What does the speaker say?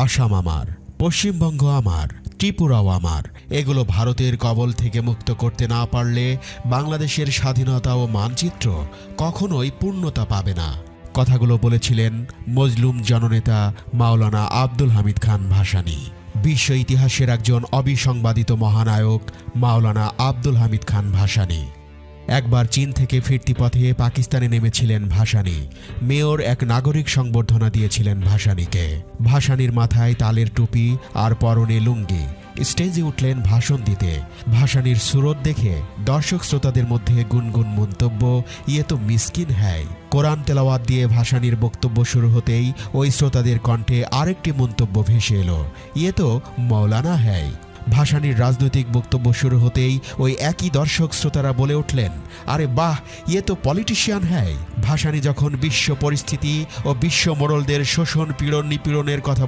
আসাম আমার, পশ্চিমবঙ্গ আমার, ত্রিপুরাও আমার। এগুলো ভারতের কবল থেকে মুক্ত করতে না পারলে বাংলাদেশের স্বাধীনতা ও মানচিত্র কখনোই পূর্ণতা পাবে না। কথাগুলো বলেছিলেন মজলুম জননেতা মাওলানা আব্দুল হামিদ খান ভাসানী। বিশ্ব ইতিহাসের একজন অবিসংবাদিত মহানায়ক মাওলানা আব্দুল হামিদ খান ভাসানী। একবার চীন থেকে ফিরতি পথে পাকিস্তানে নেমেছিলেন ভাসানী। মেয়র এক নাগরিক সংবর্ধনা দিয়েছিলেন ভাসানীকে। ভাসানীর মাথায় তালের টুপি আর পরনে লুঙ্গি। স্টেজে উঠলেন ভাষণ দিতে। ভাসানীর সুরত দেখে দর্শক শ্রোতাদের মধ্যে গুনগুন মন্তব্য, ইয়ে তো মিসকিন হ্যায়। কোরআন তেলাওয়াত দিয়ে ভাসানীর বক্তব্য শুরু হতেই ওই শ্রোতাদের কণ্ঠে আরেকটি মন্তব্য ভেসে এলো, ইয়ে তো মৌলানা হ্যায়। ভাসানীর রাজনৈতিক বক্তব্য শুরু হতেই ওই একই দর্শক শ্রোতারা বলে উঠলেন, আরে বাহ, ইয়ে তো পলিটিশিয়ান হ্যায়। ভাসানী যখন বিশ্ব পরিস্থিতি ও বিশ্ব মোড়লদের শোষণ পীড়ন নিপীড়নের কথা